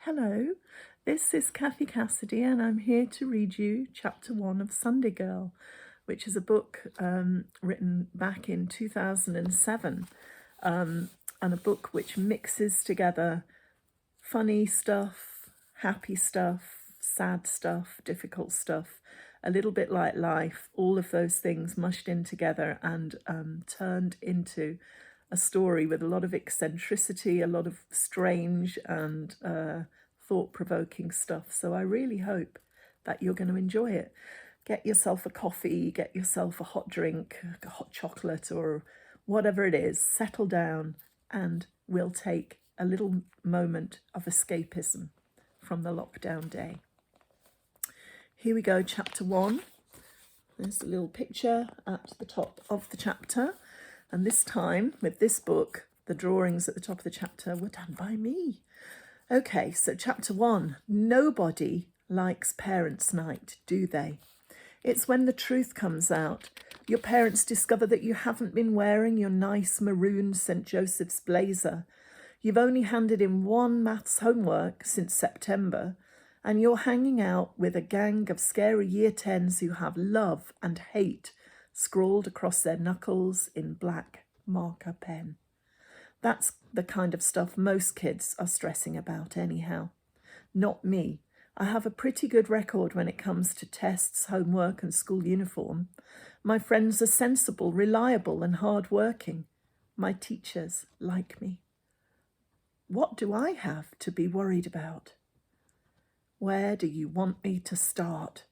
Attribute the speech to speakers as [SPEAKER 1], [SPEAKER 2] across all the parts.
[SPEAKER 1] Hello, this is Cathy Cassidy and I'm here to read you chapter 1 of SUNDAE Girl, which is a book written back in 2007 and a book which mixes together funny stuff, happy stuff, sad stuff, difficult stuff, a little bit like life, all of those things mushed in together and turned into a story with a lot of eccentricity, a lot of strange and thought-provoking stuff. So I really hope that you're going to enjoy it. Get yourself a coffee, get yourself a hot drink, a hot chocolate or whatever it is, settle down and we'll take a little moment of escapism from the lockdown day. Here we go, chapter 1. There's a little picture at the top of the chapter. And this time, with this book, the drawings at the top of the chapter were done by me. Okay, so chapter 1. Nobody likes parents' night, do they? It's when the truth comes out. Your parents discover that you haven't been wearing your nice maroon St. Joseph's blazer. You've only handed in one maths homework since September, and you're hanging out with a gang of scary year 10s who have love and hate scrawled across their knuckles in black marker pen. That's the kind of stuff most kids are stressing about anyhow. Not me. I have a pretty good record when it comes to tests, homework and school uniform. My friends are sensible, reliable and hard-working. My teachers like me. What do I have to be worried about? Where do you want me to start?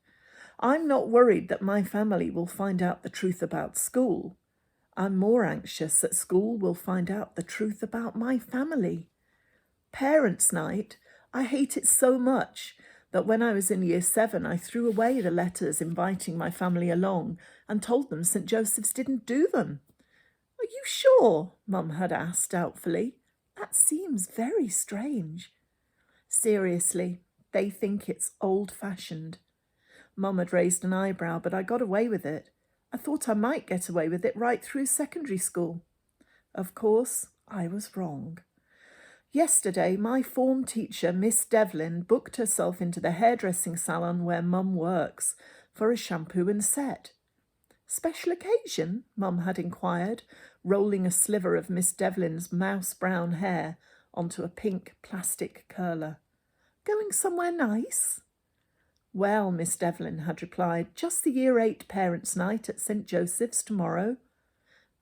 [SPEAKER 1] I'm not worried that my family will find out the truth about school. I'm more anxious that school will find out the truth about my family. Parents' night, I hate it so much that when I was in year 7, I threw away the letters inviting my family along and told them St. Joseph's didn't do them. Are you sure? Mum had asked doubtfully. That seems very strange. Seriously, they think it's old-fashioned. Mum had raised an eyebrow, but I got away with it. I thought I might get away with it right through secondary school. Of course, I was wrong. Yesterday, my form teacher, Miss Devlin, booked herself into the hairdressing salon where Mum works for a shampoo and set. Special occasion? Mum had inquired, rolling a sliver of Miss Devlin's mouse-brown hair onto a pink plastic curler. Going somewhere nice? Well, Miss Devlin had replied, just the year 8 parents' night at St. Joseph's tomorrow.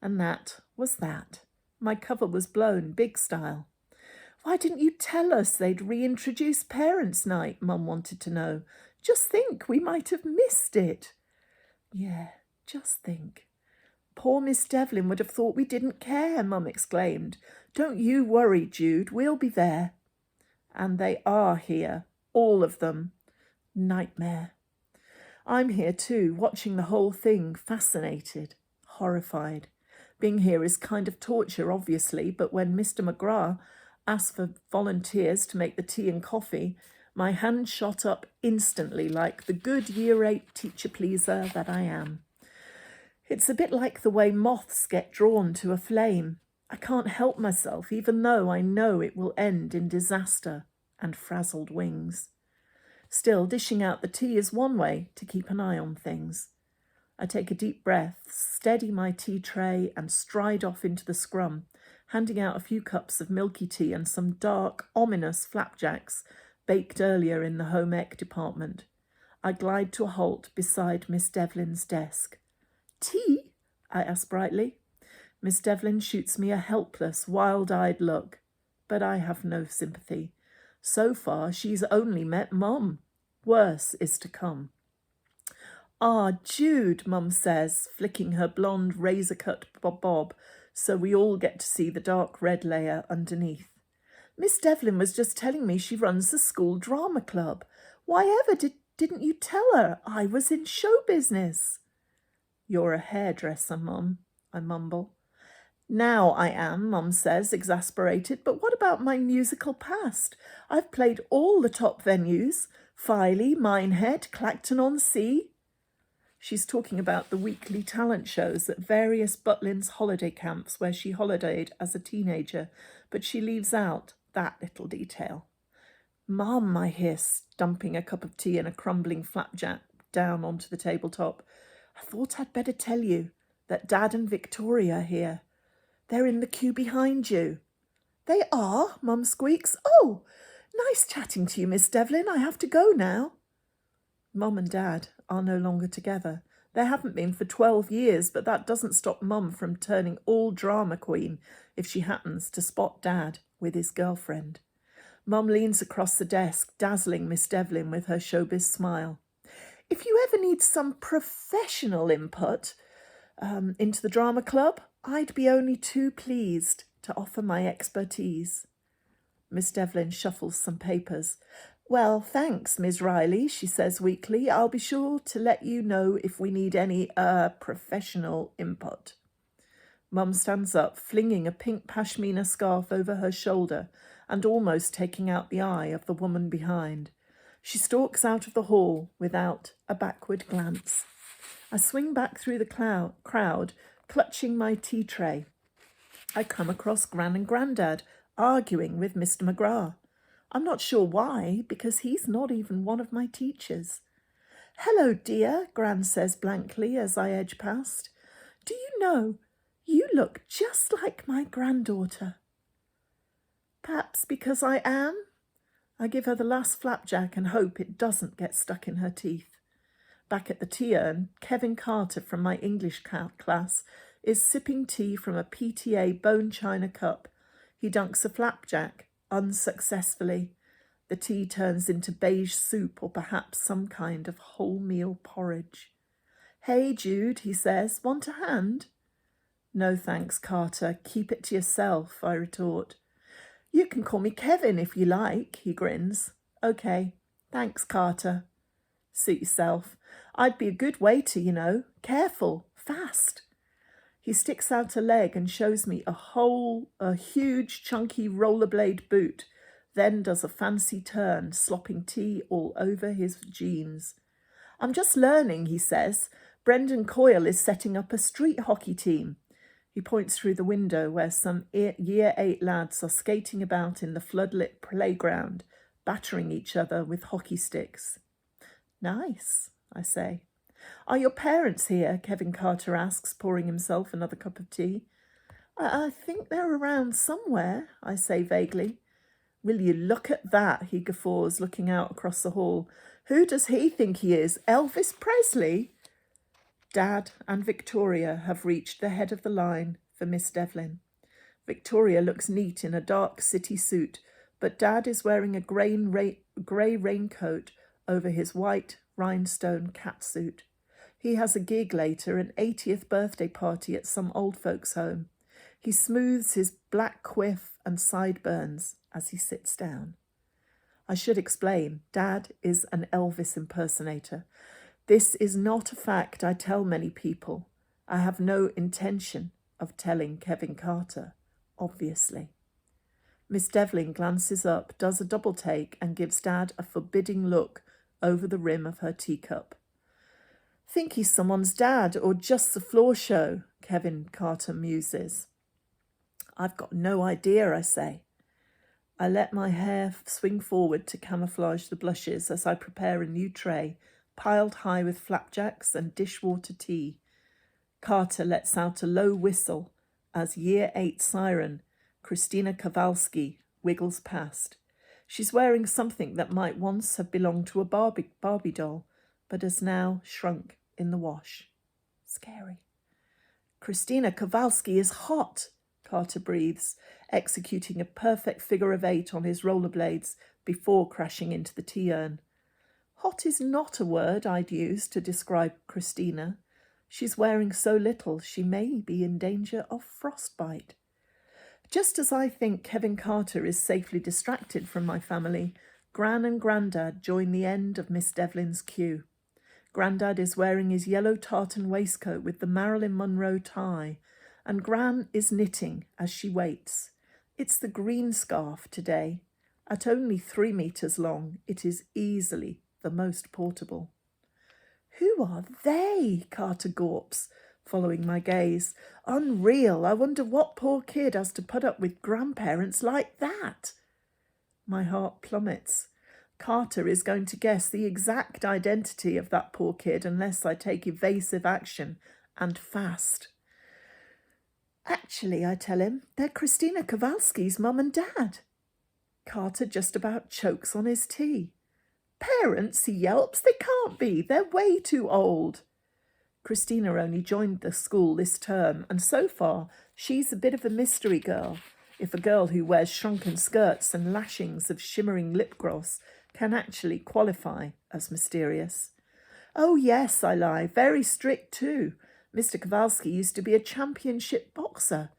[SPEAKER 1] And that was that. My cover was blown, big style. Why didn't you tell us they'd reintroduce parents' night? Mum wanted to know. Just think, we might have missed it. Yeah, just think. Poor Miss Devlin would have thought we didn't care, Mum exclaimed. Don't you worry, Jude, we'll be there. And they are here, all of them. Nightmare. I'm here too, watching the whole thing, fascinated, horrified. Being here is kind of torture, obviously, but when Mr. McGrath asked for volunteers to make the tea and coffee, my hand shot up instantly like the good year 8 teacher pleaser that I am. It's a bit like the way moths get drawn to a flame. I can't help myself, even though I know it will end in disaster and frazzled wings. Still, dishing out the tea is one way to keep an eye on things. I take a deep breath, steady my tea tray and stride off into the scrum, handing out a few cups of milky tea and some dark, ominous flapjacks baked earlier in the home ec department. I glide to a halt beside Miss Devlin's desk. Tea? I ask brightly. Miss Devlin shoots me a helpless, wild-eyed look, but I have no sympathy. So far, she's only met Mum. Worse is to come. Ah, Jude, Mum says, flicking her blonde razor-cut bob so we all get to see the dark red layer underneath. Miss Devlin was just telling me she runs the school drama club. Why ever didn't you tell her I was in show business? You're a hairdresser, Mum, I mumble. Now I am, Mum says, exasperated, but what about my musical past? I've played all the top venues, Filey, Minehead, Clacton-on-Sea. She's talking about the weekly talent shows at various Butlins holiday camps where she holidayed as a teenager, but she leaves out that little detail. Mum, I hiss, dumping a cup of tea and a crumbling flapjack down onto the tabletop. I thought I'd better tell you that Dad and Victoria are here. They're in the queue behind you. They are, Mum squeaks. Oh, nice chatting to you, Miss Devlin. I have to go now. Mum and Dad are no longer together. They haven't been for 12 years, but that doesn't stop Mum from turning all drama queen if she happens to spot Dad with his girlfriend. Mum leans across the desk, dazzling Miss Devlin with her showbiz smile. If you ever need some professional input into the drama club, I'd be only too pleased to offer my expertise. Miss Devlin shuffles some papers. Well, thanks, Ms. Reilly, she says weakly. I'll be sure to let you know if we need any professional input. Mum stands up, flinging a pink pashmina scarf over her shoulder and almost taking out the eye of the woman behind. She stalks out of the hall without a backward glance. I swing back through the crowd, clutching my tea tray. I come across Gran and Grandad arguing with Mr. McGrath. I'm not sure why, because he's not even one of my teachers. Hello, dear, Gran says blankly as I edge past. Do you know, you look just like my granddaughter. Perhaps because I am? I give her the last flapjack and hope it doesn't get stuck in her teeth. Back at the tea urn, Kevin Carter from my English class is sipping tea from a PTA bone china cup. He dunks a flapjack, unsuccessfully. The tea turns into beige soup or perhaps some kind of wholemeal porridge. Hey, Jude, he says, want a hand? No thanks, Carter. Keep it to yourself, I retort. You can call me Kevin if you like, he grins. Okay, thanks, Carter. Suit yourself. I'd be a good waiter, you know. Careful, fast. He sticks out a leg and shows me a huge, chunky rollerblade boot, then does a fancy turn, slopping tea all over his jeans. I'm just learning, he says. Brendan Coyle is setting up a street hockey team. He points through the window where some Year 8 lads are skating about in the floodlit playground, battering each other with hockey sticks. Nice, I say. Are your parents here? Kevin Carter asks, pouring himself another cup of tea. I think they're around somewhere, I say vaguely. Will you look at that, he guffaws, looking out across the hall. Who does he think he is, Elvis Presley? Dad and Victoria have reached the head of the line for Miss Devlin. Victoria looks neat in a dark city suit, but Dad is wearing a grey raincoat over his white rhinestone catsuit. He has a gig later, an 80th birthday party at some old folks' home. He smooths his black quiff and sideburns as he sits down. I should explain, Dad is an Elvis impersonator. This is not a fact I tell many people. I have no intention of telling Kevin Carter, obviously. Miss Devlin glances up, does a double take, and gives Dad a forbidding look over the rim of her teacup. Think he's someone's dad or just the floor show, Kevin Carter muses. I've got no idea, I say. I let my hair swing forward to camouflage the blushes as I prepare a new tray, piled high with flapjacks and dishwater tea. Carter lets out a low whistle as Year 8 siren, Christina Kowalski, wiggles past. She's wearing something that might once have belonged to a Barbie doll, but has now shrunk in the wash. Scary. Christina Kowalski is hot, Carter breathes, executing a perfect figure of 8 on his rollerblades before crashing into the tea urn. Hot is not a word I'd use to describe Christina. She's wearing so little she may be in danger of frostbite. Just as I think Kevin Carter is safely distracted from my family, Gran and Grandad join the end of Miss Devlin's queue. Grandad is wearing his yellow tartan waistcoat with the Marilyn Monroe tie, and Gran is knitting as she waits. It's the green scarf today. At only 3 meters long, it is easily the most portable. Who are they? Carter gawps, following my gaze. Unreal. I wonder what poor kid has to put up with grandparents like that. My heart plummets. Carter is going to guess the exact identity of that poor kid unless I take evasive action, and fast. Actually, I tell him, they're Christina Kowalski's mum and dad. Carter just about chokes on his tea. Parents, he yelps, they can't be, they're way too old. Christina only joined the school this term, and so far she's a bit of a mystery girl, if a girl who wears shrunken skirts and lashings of shimmering lip gloss can actually qualify as mysterious. Oh yes, I lie, very strict too. Mr. Kowalski used to be a championship boxer.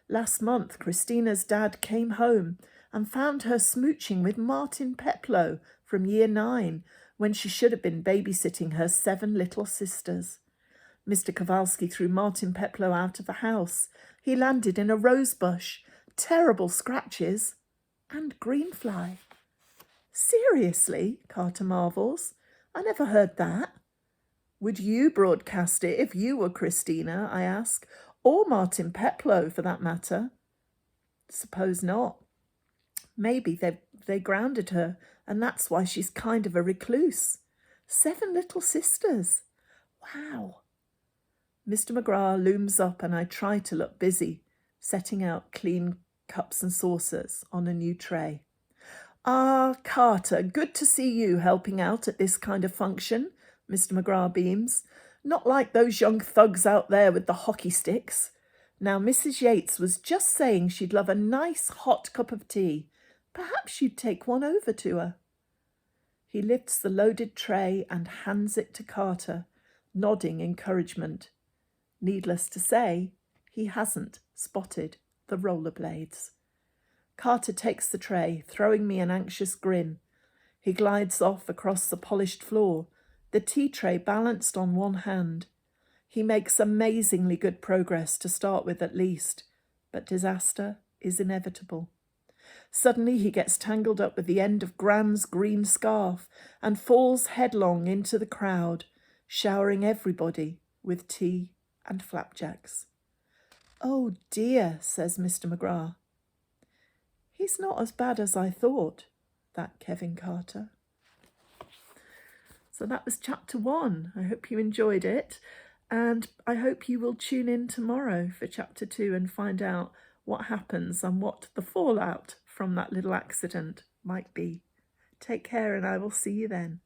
[SPEAKER 1] Last month, Christina's dad came home and found her smooching with Martin Peploe from Year 9, when she should have been babysitting her 7 little sisters. Mr. Kowalski threw Martin Peploe out of the house. He landed in a rose bush, terrible scratches, and greenfly. Seriously, Carter marvels. I never heard that. Would you broadcast it if you were Christina, I ask, or Martin Peploe for that matter? Suppose not. Maybe they grounded her, and that's why she's kind of a recluse. 7 little sisters. Wow. Mr. McGrath looms up and I try to look busy, setting out clean cups and saucers on a new tray. Ah, Carter, good to see you helping out at this kind of function, Mr. McGrath beams. Not like those young thugs out there with the hockey sticks. Now, Mrs. Yates was just saying she'd love a nice hot cup of tea. Perhaps you'd take one over to her. He lifts the loaded tray and hands it to Carter, nodding encouragement. Needless to say, he hasn't spotted the rollerblades. Carter takes the tray, throwing me an anxious grin. He glides off across the polished floor, the tea tray balanced on one hand. He makes amazingly good progress to start with at least, but disaster is inevitable. Suddenly he gets tangled up with the end of Gran's green scarf and falls headlong into the crowd, showering everybody with tea and flapjacks. Oh dear, says Mr. McGrath. He's not as bad as I thought, that Kevin Carter. So that was chapter 1. I hope you enjoyed it, and I hope you will tune in tomorrow for chapter 2 and find out what happens and what the fallout from that little accident might be. Take care, and I will see you then.